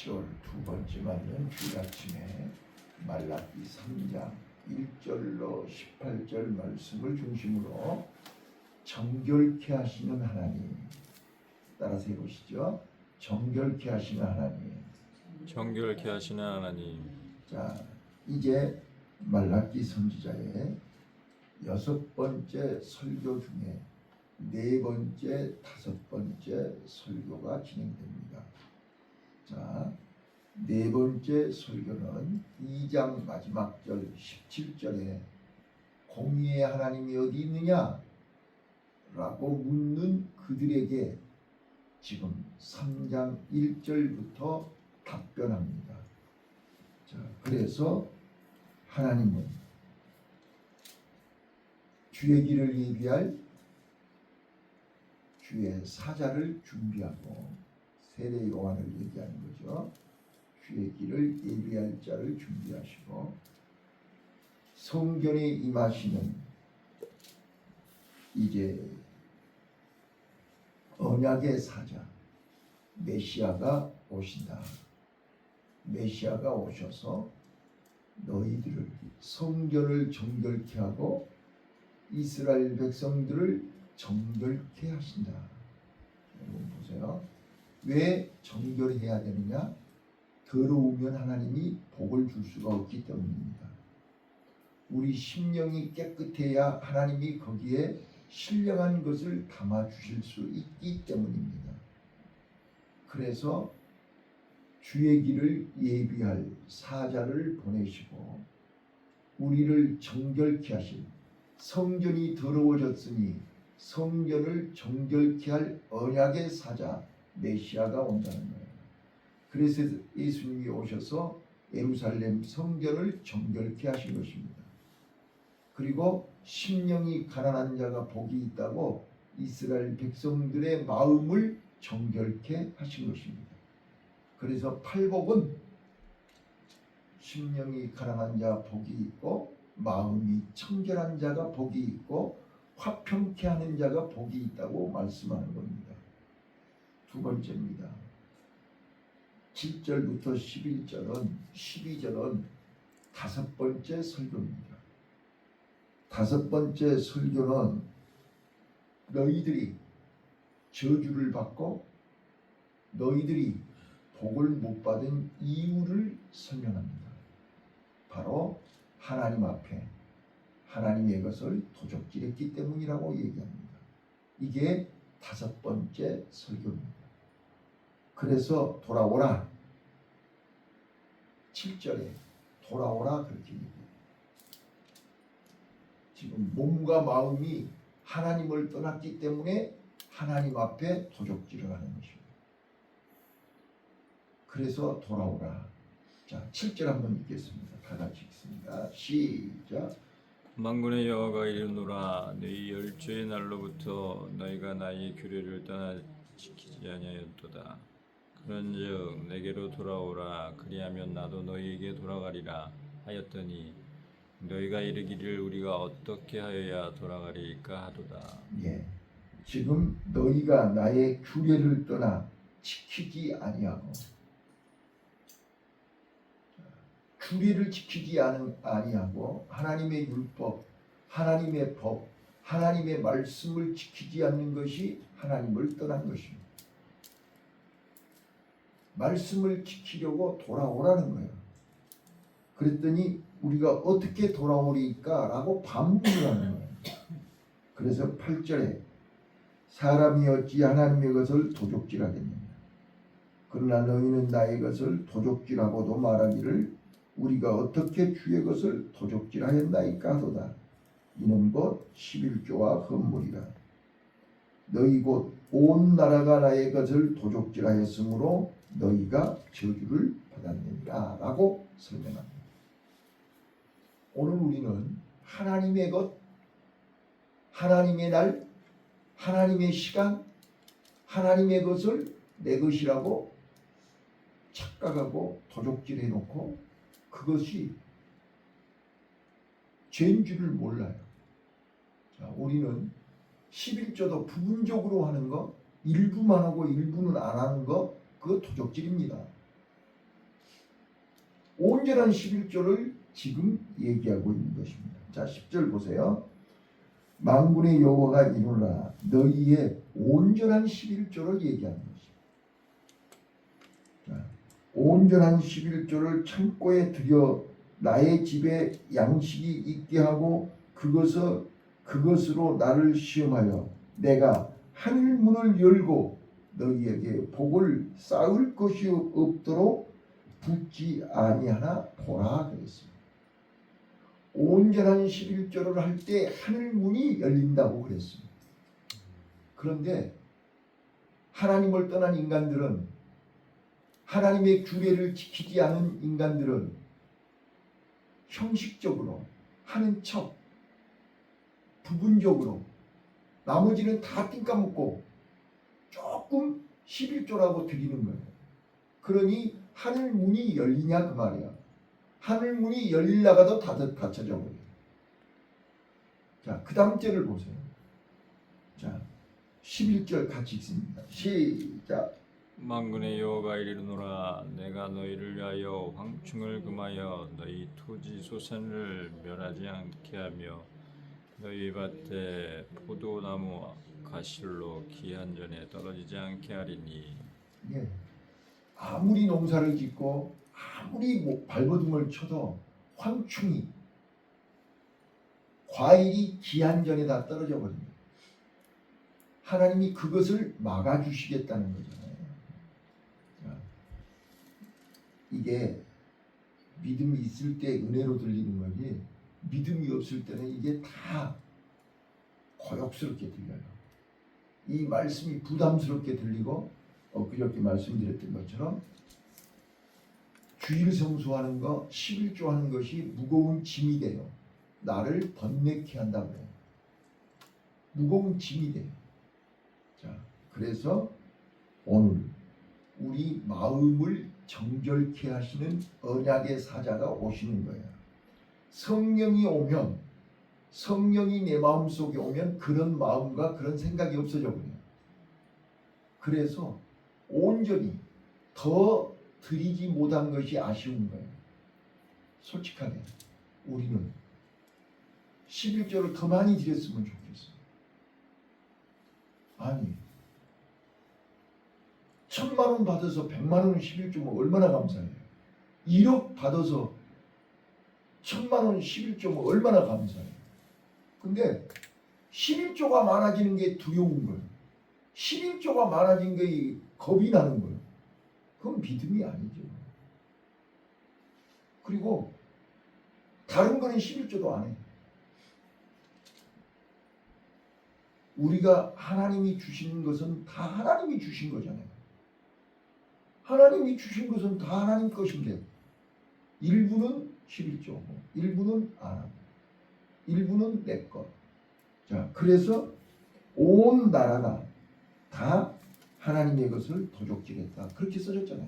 7월 두 번째 맞는 주일 아침에 말라기 3장 1절로 18절 말씀을 중심으로 정결케 하시는 하나님, 따라서 해보시죠. 정결케 하시는 하나님. 정결케 하시는 하나님. 자, 이제 말라기 선지자의 6번째 설교 중에 4번째, 5번째 설교가 진행됩니다. 자, 4번째 설교는 2장 마지막 절 17절에 공의의 하나님이 어디 있느냐? 라고 묻는 그들에게 지금 3장 1절부터 답변합니다. 자, 그래서 하나님은 주의 길을 예비할 주의 사자를 준비하고, 세례 요한을 얘기하는 거죠. 주의 길을 예비할 자를 준비하시고 성전에 임하시는 이제 언약의 사자 메시아가 오신다. 메시아가 오셔서 너희들을 성전을 정결케 하고 이스라엘 백성들을 정결케 하신다. 여러분 보세요. 왜 정결해야 되느냐? 더러우면 하나님이 복을 줄 수가 없기 때문입니다. 우리 심령이 깨끗해야 하나님이 거기에 신령한 것을 담아 주실 수 있기 때문입니다. 그래서 주의 길을 예비할 사자를 보내시고 우리를 정결케 하신, 성전이 더러워졌으니 성전을 정결케 할 언약의 사자 메시아가 온다는 거예요. 그래서 예수님이 오셔서 예루살렘 성전을 정결케 하신 것입니다. 그리고 심령이 가난한 자가 복이 있다고 이스라엘 백성들의 마음을 정결케 하신 것입니다. 그래서 팔복은 심령이 가난한 자 복이 있고 마음이 청결한 자가 복이 있고 화평케 하는 자가 복이 있다고 말씀하는 겁니다. 두 번째입니다. 7절부터 12절은 5번째 설교입니다. 5번째 설교는 너희들이 저주를 받고 너희들이 복을 못 받은 이유를 설명합니다. 바로 하나님 앞에 하나님의 것을 도적질했기 때문이라고 얘기합니다. 이게 5번째 설교입니다. 그래서 돌아오라. 7절에 돌아오라 그렇게 얘기해요. 지금 몸과 마음이 하나님을 떠났기 때문에 하나님 앞에 도적질을 하는 것입니다. 그래서 돌아오라. 자, 7절 한번 읽겠습니다. 다 같이 읽습니다. 시작. 만군의 여호와가 이르노라. 너희 열조의 날로부터 너희가 나의 규례를 떠나 지키지 아니하였도다. 그런즉 내게로 돌아오라. 그리하면 나도 너희에게 돌아가리라 하였더니 너희가 이르기를 우리가 어떻게 하여야 돌아가리까 하도다. 예, 지금 너희가 나의 규례를 떠나 지키지 아니하고, 규례를 지키지 아니하고 하나님의 율법, 하나님의 법, 하나님의 말씀을 지키지 않는 것이 하나님을 떠난 것입니다. 말씀을 지키려고 돌아오라는 거예요. 그랬더니 우리가 어떻게 돌아오리까? 라고 반문을 하는 거예요. 그래서 8절에 사람이 어찌 하나님의 것을 도적질하겠느냐? 그러나 너희는 나의 것을 도적질하고도 말하기를 우리가 어떻게 주의 것을 도적질하였나이까 하도다. 이는 곧 11조와 헌물이라. 너희 곧 온 나라가 나의 것을 도적질하였으므로 너희가 저주를 받았느니라 라고 설명합니다. 오늘 우리는 하나님의 것, 하나님의 날, 하나님의 시간, 하나님의 것을 내 것이라고 착각하고 도적질해놓고 그것이 죄인 줄을 몰라요. 자, 우리는 11조도 부분적으로 하는 거, 일부만 하고 일부는 안 하는 거, 그거 도적질입니다. 온전한 11조를 지금 얘기하고 있는 것입니다. 자, 10절 보세요. 만군의 여호와가 이르노라 너희의 온전한 11조를 얘기하는 것입니다. 자, 온전한 11조를 창고에 들여 나의 집에 양식이 있게 하고 그것으로 나를 시험하여 내가 하늘 문을 열고 너희에게 복을 쌓을 것이 없도록 붙지 아니하나 보라 그랬습니다. 온전한 11조를 할 때 하늘 문이 열린다고 그랬습니다. 그런데 하나님을 떠난 인간들은, 하나님의 규례를 지키지 않은 인간들은 형식적으로 하는 척, 부분적으로 나머지는 다 띵까먹고 조금 11조라고 드리는 거예요. 그러니 하늘 문이 열리냐 그 말이야. 하늘 문이 열리려가도 닫혀져 버려요. 자, 그 다음 절을 보세요. 자, 11절 같이 읽습니다. 시작. 만군의 여호와가 이르노라 내가 너희를 위하여 황충을 금하여 너희 토지 소산을 멸하지 않게 하며 너희 밭에 포도나무 가실로 기한 전에 떨어지지 않게 하리니. 예. 아무리 농사를 짓고 아무리 발버둥을 쳐도 황충이, 과일이 기한 전에 다 떨어져 버립니다. 하나님이 그것을 막아주시겠다는 거잖아요. 자, 이게 믿음이 있을 때 은혜로 들리는 거지, 믿음이 없을 때는 이게 다 고역스럽게 들려요. 이 말씀이 부담스럽게 들리고, 그저께 말씀드렸던 것처럼 주일 성수하는 거, 11조 하는 것이 무거운 짐이 돼요. 나를 번뇌케 한다고 해요. 무거운 짐이 돼요. 자, 그래서 오늘 우리 마음을 정결케 하시는 언약의 사자가 오시는 거예요. 성령이 오면, 성령이 내 마음속에 오면 그런 마음과 그런 생각이 없어져 버려요. 그래서 온전히 더 드리지 못한 것이 아쉬운 거예요. 솔직하게 우리는 11조를 더 많이 드렸으면 좋겠어요. 아니, 1,000만 원 받아서 100만 원 11조면 얼마나 감사해요. 1억 받아서 1,000만 원 11조면 얼마나 감사해요. 근데 11조가 많아지는 게 두려운 거예요. 11조가 많아진 게 겁이 나는 거예요. 그건 믿음이 아니죠. 그리고 다른 거는 11조도 안 해. 우리가 하나님이 주시는 것은 다 하나님이 주신 거잖아요. 하나님이 주신 것은 다 하나님 것인데 일부는 11조고 일부는 안 하고 일부는 내 것. 자, 그래서 온 나라가 다 하나님의 것을 도적질했다. 그렇게 써졌잖아요.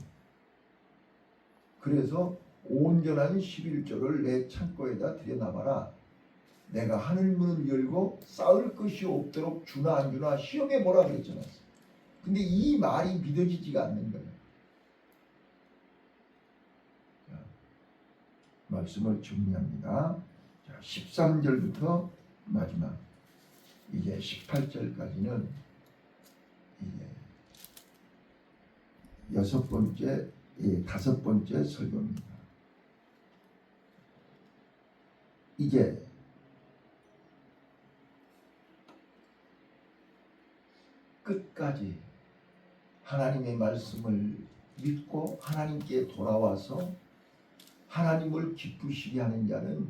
그래서 온전한 11조를 내 창고에다 들여놔봐라. 내가 하늘문을 열고 쌓을 것이 없도록 주나 안 주나 시험해보라 그랬잖아요. 근데 이 말이 믿어지지가 않는 거예요. 자, 말씀을 정리합니다. 자, 13절부터 마지막 이제 18절까지는 이제 다섯 번째 설교입니다. 이제 끝까지 하나님의 말씀을 믿고 하나님께 돌아와서 하나님을 기쁘시게 하는 자는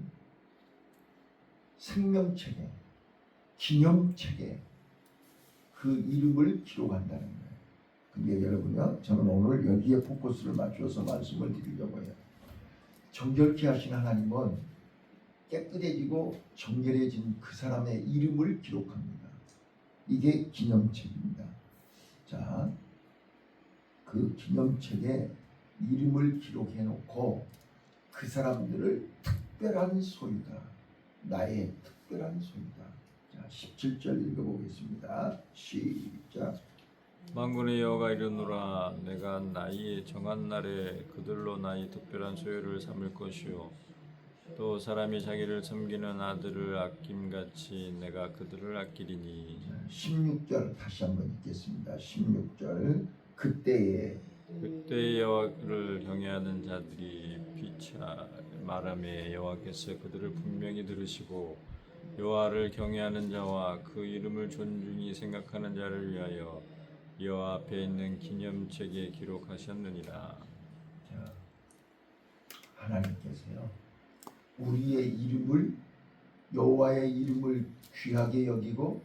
생명책에, 기념책에 그 이름을 기록한다는 거예요. 근데 여러분요, 저는 오늘 여기에 포커스를 맞춰서 말씀을 드리려고 해요. 정결케 하신 하나님은 깨끗해지고 정결해진 그 사람의 이름을 기록합니다. 이게 기념책입니다. 자, 그 기념책에 이름을 기록해 놓고 그 사람들을 특별한 소유다. 나의 특별한 소유다. 자, 17절 읽어보겠습니다. 시작. 만군의 여호와가 이르노라 내가 나의 정한 날에 그들로 나의 특별한 소유를 삼을 것이요 또 사람이 자기를 섬기는 아들을 아낌같이 내가 그들을 아끼리니 16절 다시 한번 읽겠습니다. 16절 그때 여호와를 경외하는 자들이 피차 말하매 여호와께서 그들을 분명히 들으시고 여호와를 경외하는 자와 그 이름을 존중히 생각하는 자를 위하여 여호와 앞에 있는 기념책에 기록하셨느니라. 자, 하나님께서요 우리의 이름을 여호와의 이름을 귀하게 여기고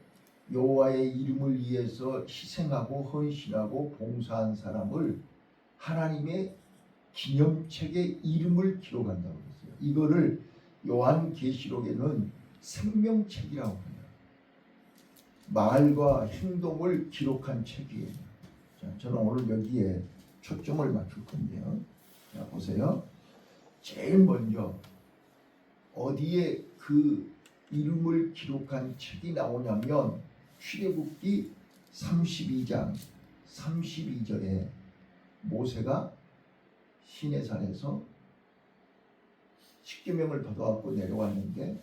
여호와의 이름을 위해서 희생하고 헌신하고 봉사한 사람을 하나님의 기념책에 이름을 기록한다고 했어요. 이거를 요한계시록에는 생명책이라고 해요. 말과 행동을 기록한 책이에요. 자, 저는 오늘 여기에 초점을 맞출 건데요. 자, 보세요. 제일 먼저 어디에 그 이름을 기록한 책이 나오냐면 출애굽기 32장 32절에 모세가 시내산에서 십계명을 받아갖고 내려왔는데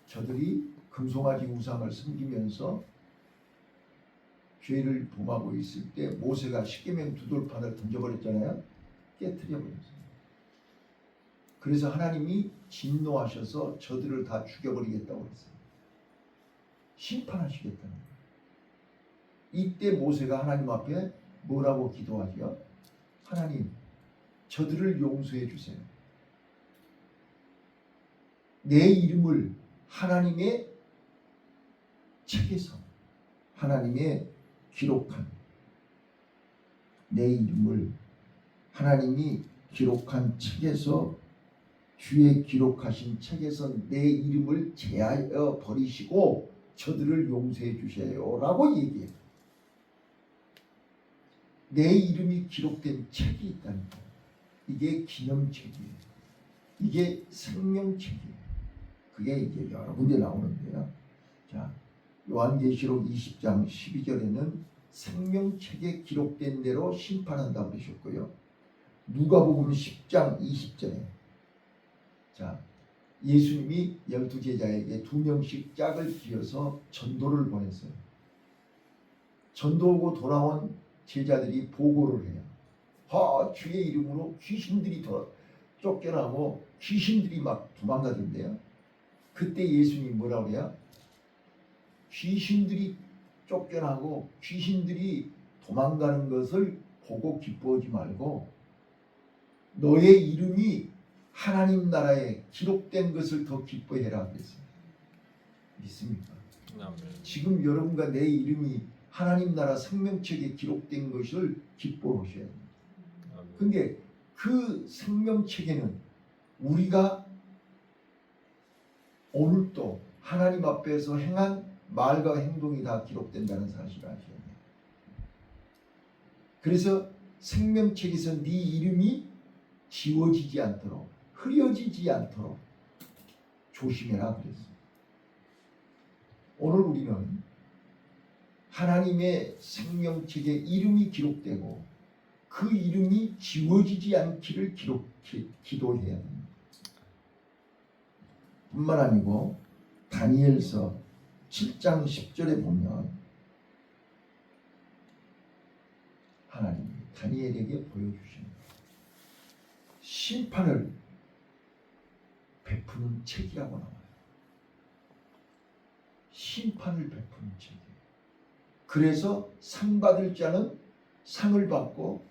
저들이 금송아지 우상을 섬기면서 죄를 범하고 있을 때 모세가 십계명 두 돌판을 던져버렸잖아요. 깨트려 버렸어요. 그래서 하나님이 진노하셔서 저들을 다 죽여버리겠다고 했어요. 심판하시겠다는 거예요. 이때 모세가 하나님 앞에 뭐라고 기도하죠? 하나님, 저들을 용서해 주세요. 내 이름을 하나님의 책에서 하나님의 기록한 내 이름을 하나님이 기록한 책에서 주의 기록하신 책에서 내 이름을 제하여 버리시고 저들을 용서해 주세요 라고 얘기해요. 내 이름이 기록된 책이 있다는 거예요. 이게 기념책이에요. 이게 생명책이에요. 그게 이제 여러 군데 나오는데요. 자, 요한계시록 20장 12절에는 생명책에 기록된 대로 심판한다고 그러셨고요. 누가복음 10장 20절에 자, 예수님이 12제자에게 2명씩 짝을 지어서 전도를 보냈어요. 전도하고 돌아온 제자들이 보고를 해요. 주의 이름으로 귀신들이 쫓겨나고 귀신들이 막 도망가던데요. 그때 예수님이 뭐라고 해요? 귀신들이 쫓겨나고 귀신들이 도망가는 것을 보고 기뻐하지 말고 너의 이름이 하나님 나라에 기록된 것을 더 기뻐해라 그랬어요. 믿습니까? 지금 여러분과 내 이름이 하나님 나라 생명책에 기록된 것을 기뻐하셔야 됩니다. 근데 그 생명책에는 우리가 오늘도 하나님 앞에서 행한 말과 행동이 다 기록된다는 사실을 아셔야 돼요. 그래서 생명책에서 네 이름이 지워지지 않도록 흐려지지 않도록 조심해라 그랬어요. 오늘 우리는 하나님의 생명책에 이름이 기록되고 그 이름이 지워지지 않기를 기도해야 합니다. 뿐만 아니고 다니엘서 7장 10절에 보면 하나님이 다니엘에게 보여주신 심판을 베푸는 책이라고 나와요. 심판을 베푸는 책이에요. 그래서 상 받을 자는 상을 받고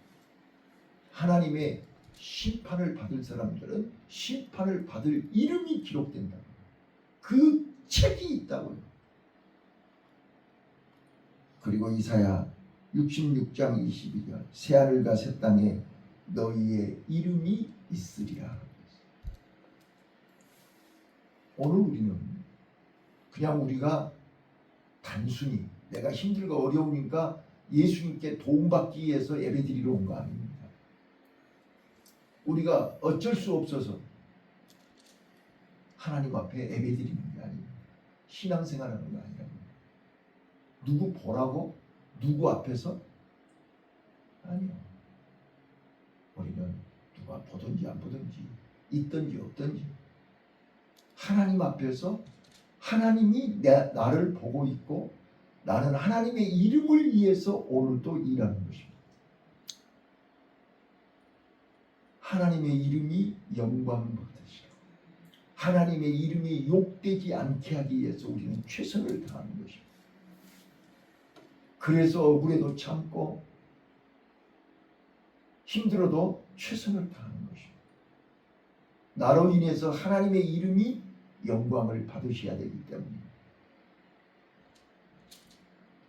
하나님의 심판을 받을 사람들은 심판을 받을 이름이 기록된다고. 그 책이 있다고요. 그리고 이사야 66장 22절 새하늘과 새 땅에 너희의 이름이 있으리라. 오늘 우리는 그냥 우리가 단순히 내가 힘들고 어려우니까 예수님께 도움받기 위해서 예배드리러 온 거 아닙니다. 우리가 어쩔 수 없어서 하나님 앞에 예배드리는 게 아닙니다. 신앙생활하는 거 아니라 누구 보라고 누구 앞에서 아니요. 우리는 누가 보든지 안 보든지 있든지 없든지 하나님 앞에서 하나님이 나를 보고 있고 나는 하나님의 이름을 위해서 오늘도 일하는 것입니다. 하나님의 이름이 영광 받으시라. 하나님의 이름이 욕되지 않게 하기 위해서 우리는 최선을 다하는 것입니다. 그래서 억울해도 참고 힘들어도 최선을 다하는 것입니다. 나로 인해서 하나님의 이름이 영광을 받으셔야 되기 때문입니다.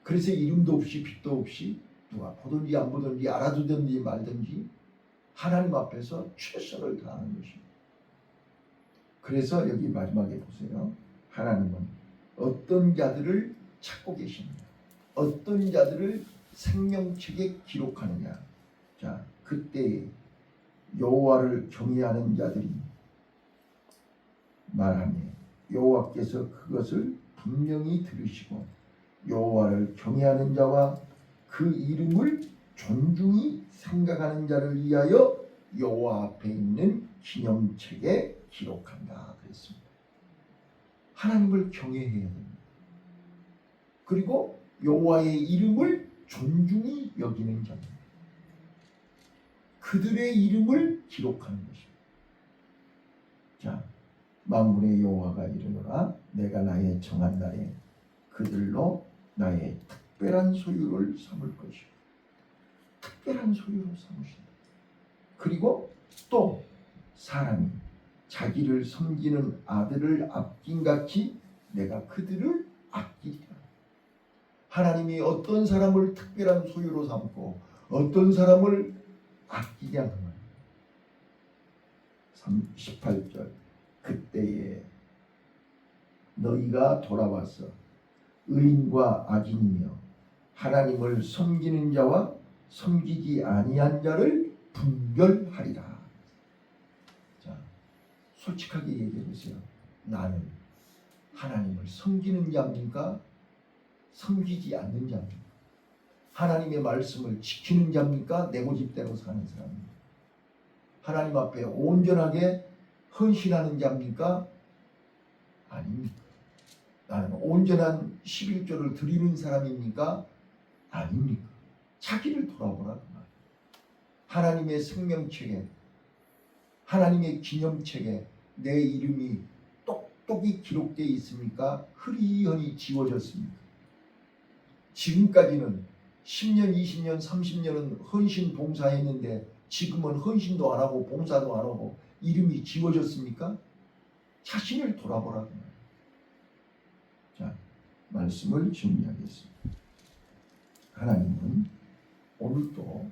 그래서 이름도 없이 빛도 없이 누가 보든지 안 보든지 알아두든지 말든지 하나님 앞에서 최선을 다하는 것입니다. 그래서 여기 마지막에 보세요. 하나님은 어떤 자들을 찾고 계십니다. 어떤 자들을 생명책에 기록하느냐. 자, 그때 여호와를 경외하는 자들이 말하니 여호와께서 그것을 분명히 들으시고 여호와를 경외하는 자와 그 이름을 존중히 생각하는 자를 위하여 여호와 앞에 있는 기념책에 기록한다 그랬습니다. 하나님을 경외해야 됩니다. 그리고 여호와의 이름을 존중히 여기는 자입니다. 그들의 이름을 기록하는 것입니다. 자, 만군의 여호와가 이르노라 내가 나의 정한 날에 그들로 나의 특별한 소유를 삼을 것이요. 특별한 소유로 삼으신다. 그리고 또 사람이 자기를 섬기는 아들을 아낀 같이 내가 그들을 아끼리라. 하나님이 어떤 사람을 특별한 소유로 삼고 어떤 사람을 아끼냐 그 말이에요. 18절 그때에 너희가 돌아와서 의인과 악인이며 하나님을 섬기는 자와 섬기지 아니한 자를 분별하리라. 자, 솔직하게 얘기해 보세요. 나는 하나님을 섬기는 자입니까? 섬기지 않는 자입니까? 하나님의 말씀을 지키는 자입니까? 내 고집대로 사는 사람입니까? 하나님 앞에 온전하게 헌신하는 자입니까? 아닙니까? 나는 온전한 11조를 드리는 사람입니까? 아닙니까? 자기를 돌아보라 그 말. 하나님의 생명책에 하나님의 기념책에 내 이름이 똑똑히 기록되어 있습니까? 흐리허니 지워졌습니까? 지금까지는 10년, 20년, 30년은 헌신 봉사했는데 지금은 헌신도 안 하고 봉사도 안 하고 이름이 지워졌습니까? 자신을 돌아보라 그 말. 자, 말씀을 정리하겠습니다. 하나님은 오늘도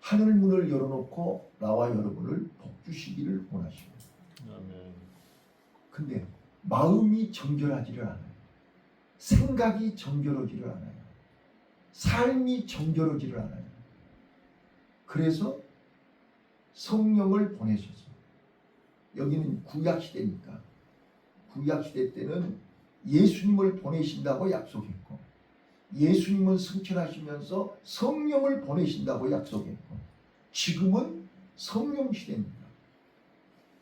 하늘 문을 열어놓고 나와 여러분을 복주시기를 원하십니다. 아멘. 근데 마음이 정결하지를 않아요. 생각이 정결하지를 않아요. 삶이 정결하지를 않아요. 그래서 성령을 보내셔서 여기는 구약시대니까 구약시대 때는 예수님을 보내신다고 약속했고 예수님은 승천하시면서 성령을 보내신다고 약속했고 지금은 성령 시대입니다.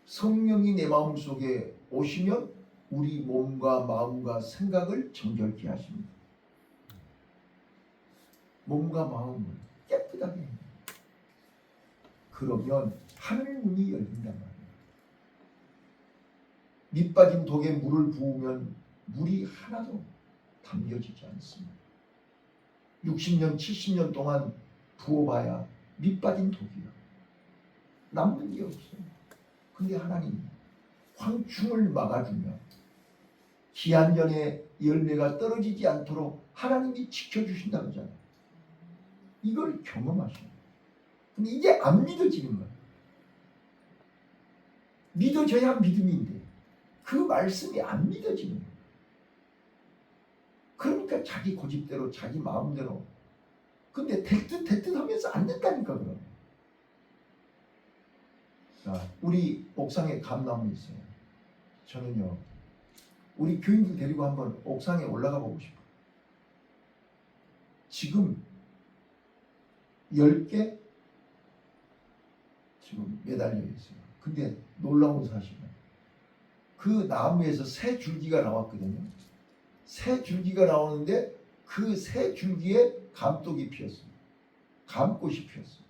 성령이 내 마음속에 오시면 우리 몸과 마음과 생각을 정결케 하십니다. 몸과 마음을 깨끗하게 해요. 그러면 하늘 문이 열린단 말이에요. 밑빠진 독에 물을 부으면 물이 하나도 담겨지지 않습니다. 60년, 70년 동안 부어봐야 밑빠진 독이요. 남는 게 없어요. 근데 하나님 황충을 막아주며 기한전에 열매가 떨어지지 않도록 하나님이 지켜주신다 그러잖아요. 이걸 경험하셔요. 근데 이게 안 믿어지는 거예요. 믿어져야 믿음인데 그 말씀이 안 믿어지는 거예요. 그러니까 자기 고집대로 자기 마음대로 근데 될 듯 하면서 안 된다니까 그럼. 자, 우리 옥상에 감나무 있어요. 저는요 우리 교인들 데리고 한번 옥상에 올라가 보고 싶어요. 지금 10개 지금 매달려 있어요. 근데 놀라운 사실은 그 나무에서 새 줄기가 나왔거든요. 새 줄기가 나오는데 그 새 줄기에 감독이 피었어요. 감꽃이 피었어요.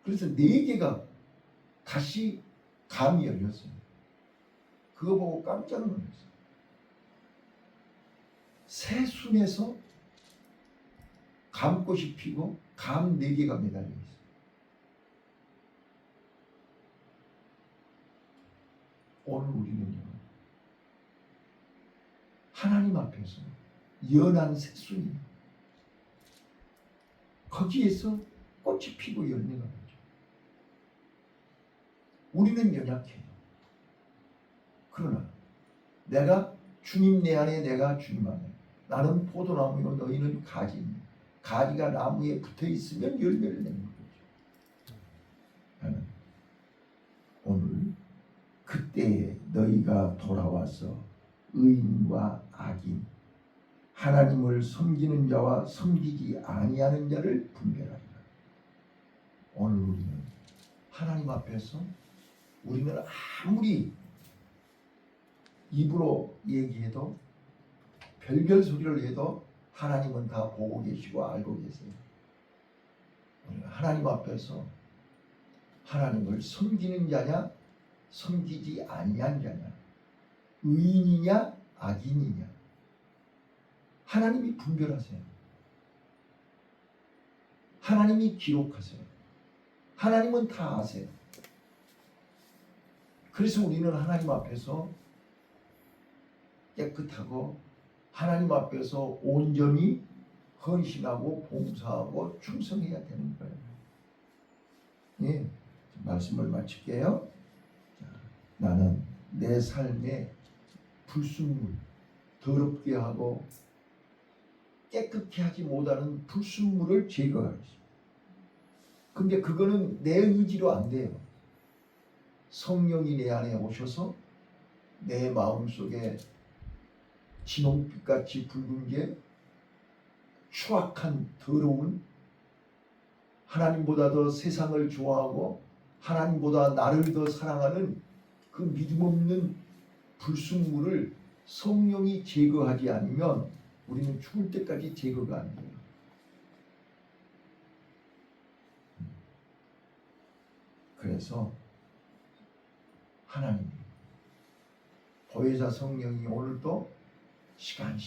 그래서 4개가 다시 감이 열렸어요. 그거 보고 깜짝 놀랐어요. 새 순에서 감꽃이 피고 감 4개가 매달려 있어요. 오늘 우리는요, 하나님 앞에서 연한 새순이에요. 거기에서 꽃이 피고 열매가 나죠. 우리는 연약해요. 그러나 내가 주님 내 안에, 내가 주님 안에. 나는 포도나무요, 너희는 가지입니다. 가지가 나무에 붙어 있으면 열매를 내는 거죠. 나는 오늘 그때에 너희가 돌아와서 의인과 악인, 하나님을 섬기는 자와 섬기지 아니하는 자를 분별하리라. 오늘 우리는 하나님 앞에서 우리는 아무리 입으로 얘기해도 별별 소리를 해도 하나님은 다 보고 계시고 알고 계세요. 우리는 하나님 앞에서 하나님을 섬기는 자냐 섬기지 아니한 자냐, 의인이냐 악인이냐, 하나님이 분별하세요. 하나님이 기록하세요. 하나님은 다 아세요. 그래서 우리는 하나님 앞에서 깨끗하고 하나님 앞에서 온전히 헌신하고 봉사하고 충성해야 되는 거예요. 예, 말씀을 마칠게요. 자, 나는 내 삶에 불순물, 더럽게 하고 깨끗게 하지 못하는 불순물을 제거하겠습니다. 근데 그거는 내 의지로 안 돼요. 성령이 내 안에 오셔서 내 마음속에 진홍빛같이 붉은 게 추악한 더러운, 하나님보다 더 세상을 좋아하고 하나님보다 나를 더 사랑하는 그 믿음 없는 불순물을 성령이 제거하지 않으면 우리는 죽을 때까지 제거가 안 돼요. 그래서 하나님, 보혜사 성령이 오늘도 시간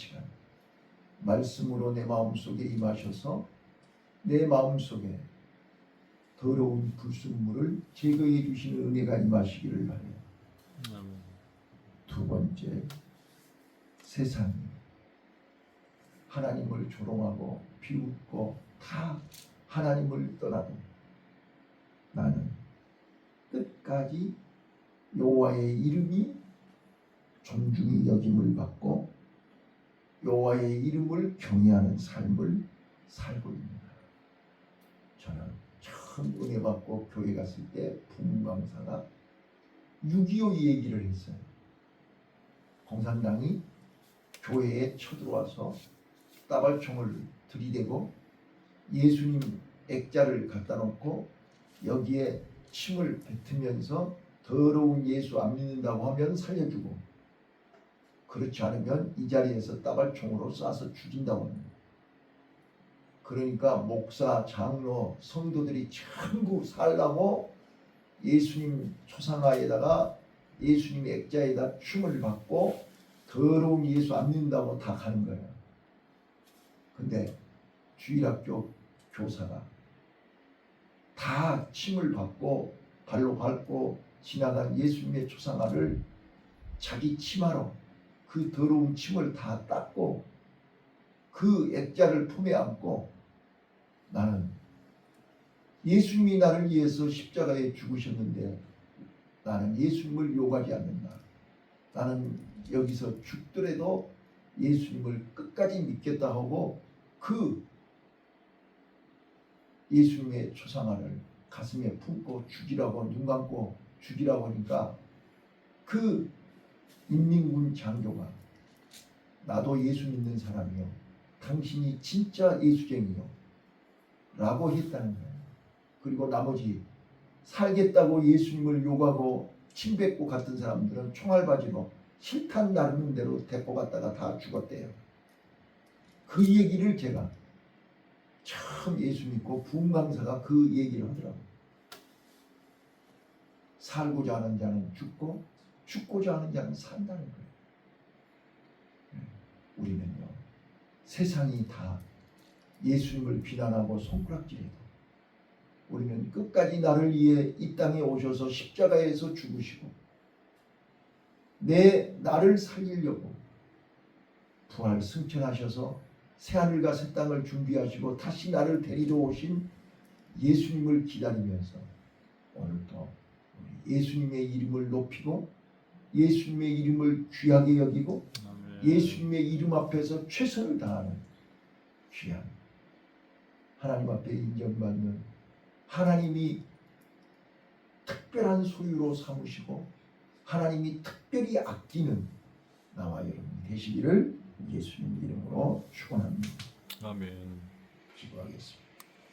말씀으로 내 마음속에 임하셔서 내 마음속에 더러운 불순물을 제거해 주시는 은혜가 임하시기를 바라요. 두 번째, 세상이 하나님을 조롱하고 비웃고 다 하나님을 떠나도 나는 끝까지 여호와의 이름이 존중이 여김을 받고 여호와의 이름을 경외하는 삶을 살고 있습니다. 저는 처음 은혜 받고 교회 갔을 때 부문 강사가 6.25 얘기를 했어요. 공산당이 교회에 쳐들어와서 따발총을 들이대고 예수님 액자를 갖다 놓고 여기에 침을 뱉으면서 더러운 예수 안 믿는다고 하면 살려주고 그렇지 않으면 이 자리에서 따발총으로 쏴서 죽인다고 합니다. 그러니까 목사, 장로, 성도들이 전부 살라고 예수님 초상화에다가 예수님 액자에다 춤을 받고 더러운 예수 안 믿는다고 다 가는 거예요. 근데 주일학교 교사가 다 침을 받고 발로 밟고 지나간 예수님의 초상화를 자기 치마로 그 더러운 침을 다 닦고 그 액자를 품에 안고 나는 예수님이 나를 위해서 십자가에 죽으셨는데 나는 예수님을 욕하지 않는다. 나는 여기서 죽더라도 예수님을 끝까지 믿겠다 하고 그 예수님의 초상화를 가슴에 품고 죽이라고 눈 감고 죽이라고 하니까 그 인민군 장교가 나도 예수 믿는 사람이요. 당신이 진짜 예수쟁이요. 라고 했다는 거예요. 그리고 나머지 살겠다고 예수님을 욕하고 침뱉고 갔던 사람들은 총알바지로 실탄 나르는 대로 데리고 갔다가 다 죽었대요. 그 얘기를 제가 처음 예수 믿고 부흥 강사가 그 얘기를 하더라고요. 살고자 하는 자는 죽고 죽고자 하는 자는 산다는 거예요. 우리는요, 세상이 다 예수님을 비난하고 손가락질해도 우리는 끝까지 나를 위해 이 땅에 오셔서 십자가에서 죽으시고 나를 살리려고 부활 승천하셔서 새하늘과 새 땅을 준비하시고 다시 나를 데리러 오신 예수님을 기다리면서 오늘도 예수님의 이름을 높이고 예수님의 이름을 귀하게 여기고 예수님의 이름 앞에서 최선을 다하는 귀한 하나님 앞에 인정받는 하나님이 특별한 소유로 삼으시고 하나님이 특별히 아끼는 나와 여러분이 되시기를 예수님 이름으로 축원합니다. 아멘. 기도하겠습니다.